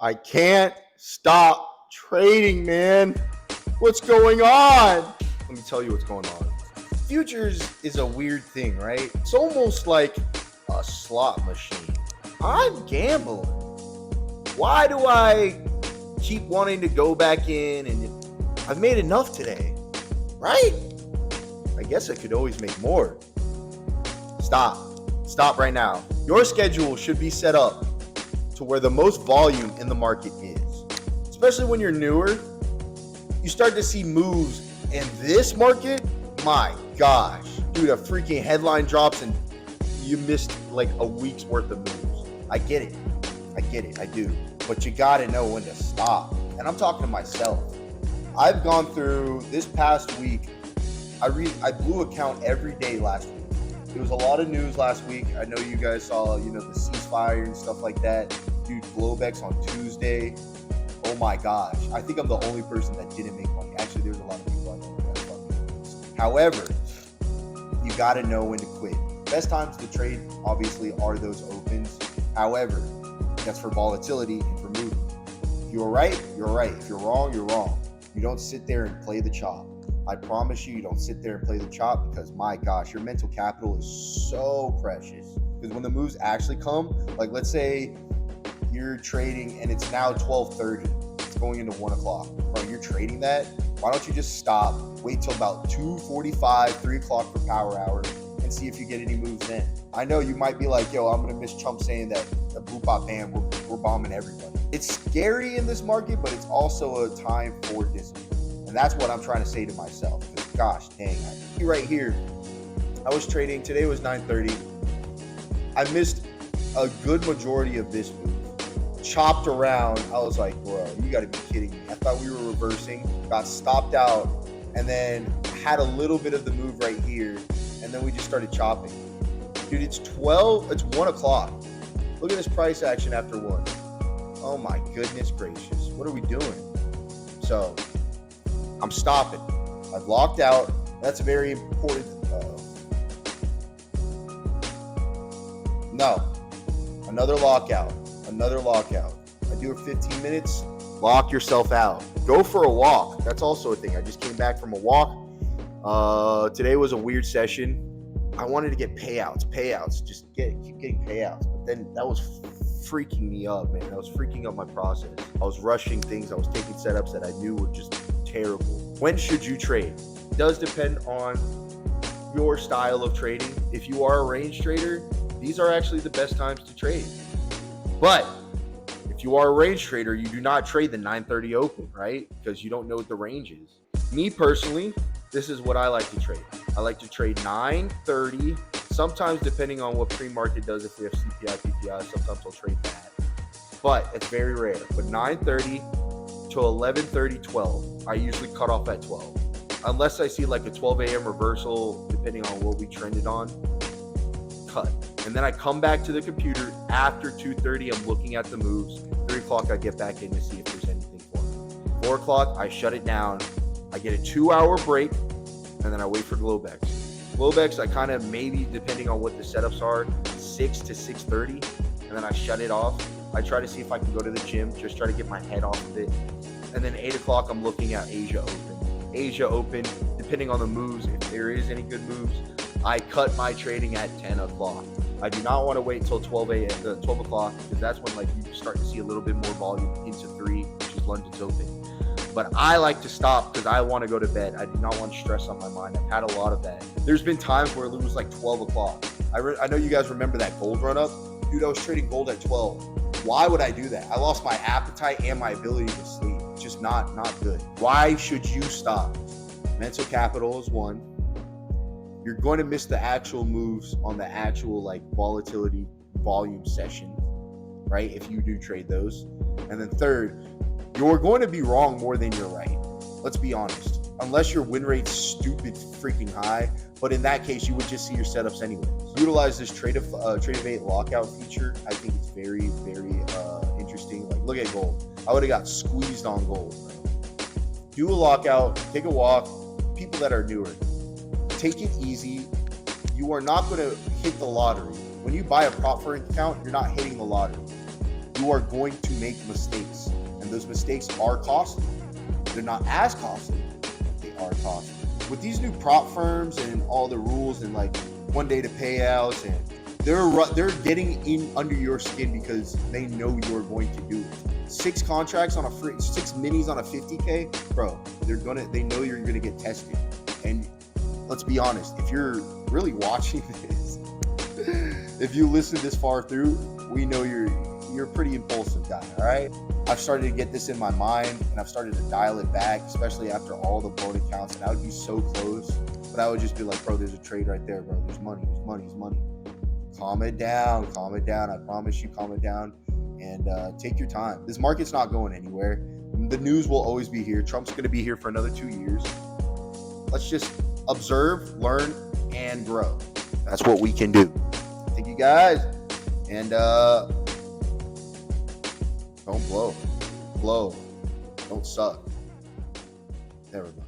I can't stop trading, man. What's going on? Let me tell you what's going on. Futures is a weird thing, right? It's almost like a slot machine. I'm gambling. Why do I keep wanting to go back in? And I've made enough today, right? I guess I could always make more. Stop right now. Your schedule should be set up to where the most volume in the market is. Especially when you're newer, you start to see moves in this market. My gosh, dude, a freaking headline drops and you missed like a week's worth of moves. I get it, I do. But you gotta know when to stop. And I'm talking to myself. I've gone through this past week. I blew a count every day last week. There was a lot of news last week. I know you guys saw, the ceasefire and stuff like that. Dude, Globex on Tuesday. Oh my gosh. I think I'm the only person that didn't make money. Actually, there's a lot of people I know that got money. However, you got to know when to quit. Best times to trade, obviously, are those opens. However, that's for volatility and for movement. If you're right, you're right. If you're wrong, you're wrong. You don't sit there and play the chop. I promise you don't sit there and play the chop because, my gosh, your mental capital is so precious. Because when the moves actually come, like let's say you're trading and it's now 12:30. It's going into 1 o'clock. Bro, you're trading that. Why don't you just stop, wait till about 2:45, 3 o'clock for power hour, and see if you get any moves then. I know you might be like, yo, I'm going to miss Trump saying that the boop bop bam, we're bombing everybody. It's scary in this market, but it's also a time for discipline. And that's what I'm trying to say to myself. Because gosh dang, right here, I was trading. Today was 9:30. I missed a good majority of this move. Chopped around. I was like, bro, you got to be kidding me. I thought we were reversing. Got stopped out. And then had a little bit of the move right here. And then we just started chopping. Dude, it's 1 o'clock. Look at this price action after 1. Oh my goodness gracious. What are we doing? So I'm stopping. I've locked out. That's very important. No. Another lockout. I do it 15 minutes. Lock yourself out. Go for a walk. That's also a thing. I just came back from a walk. Today was a weird session. I wanted to get payouts. Just keep getting payouts. But then that was freaking me up, man. That was freaking up my process. I was rushing things. I was taking setups that I knew were just terrible. When should you trade? It does depend on your style of trading. If you are a range trader, these are actually the best times to trade. But if you are a range trader, you do not trade the 9:30 open, right? Because you don't know what the range is. Me personally, this is what I like to trade. I like to trade 9:30. Sometimes, depending on what pre-market does, if we have CPI, PPI, sometimes I'll trade that. But it's very rare. But 9:30 to 11:30, 12. I usually cut off at 12. Unless I see like a 12 a.m. reversal, depending on what we trended on, cut. And then I come back to the computer after 2:30. I'm looking at the moves. 3 o'clock, I get back in to see if there's anything for me. 4 o'clock, I shut it down. I get a 2-hour break, and then I wait for Globex. Globex, I kind of maybe, depending on what the setups are, 6 to 6:30, and then I shut it off. I try to see if I can go to the gym, just try to get my head off of it. And then 8 o'clock, I'm looking at Asia Open, depending on the moves, if there is any good moves, I cut my trading at 10 o'clock. I do not want to wait until 12 o'clock, because that's when like you start to see a little bit more volume into 3, which is London's Open. But I like to stop because I want to go to bed. I do not want stress on my mind. I've had a lot of that. There's been times where it was like 12 o'clock. I know you guys remember that gold run up. Dude, I was trading gold at 12. Why would I do that? I lost my appetite and my ability to sleep. Just not good. Why should you stop? Mental capital is 1. You're going to miss the actual moves on the actual like volatility volume session, right? If you do trade those. And then 3rd, you're going to be wrong more than you're right. Let's be honest. Unless your win rate's stupid freaking high, but in that case, you would just see your setups anyways. Utilize this trade of 8 lockout feature. I think it's very, very interesting. Like, look at gold. I would have got squeezed on gold. Do a lockout, take a walk. People that are newer, take it easy. You are not going to hit the lottery. When you buy a prop for an account, you're not hitting the lottery. You you are going to make mistakes, and those mistakes are costly. They're not as costly, but they are costly. With these new prop firms and all the rules and like 1 day to payouts, and they're getting in under your skin because they know you're going to do it. 6 contracts on a free, 6 minis on a 50K, bro. They know you're gonna get tested. And let's be honest, if you're really watching this, if you listen this far through, we know you're a pretty impulsive guy, all right? I've started to get this in my mind, and I've started to dial it back, especially after all the blown accounts, and I would be so close, but I would just be like, bro, there's a trade right there, bro. There's money. Calm it down. I promise you, calm it down, and take your time. This market's not going anywhere. The news will always be here. Trump's going to be here for another 2 years. Let's just observe, learn, and grow. That's what we can do. Thank you, guys. And don't blow. Don't suck. Never mind.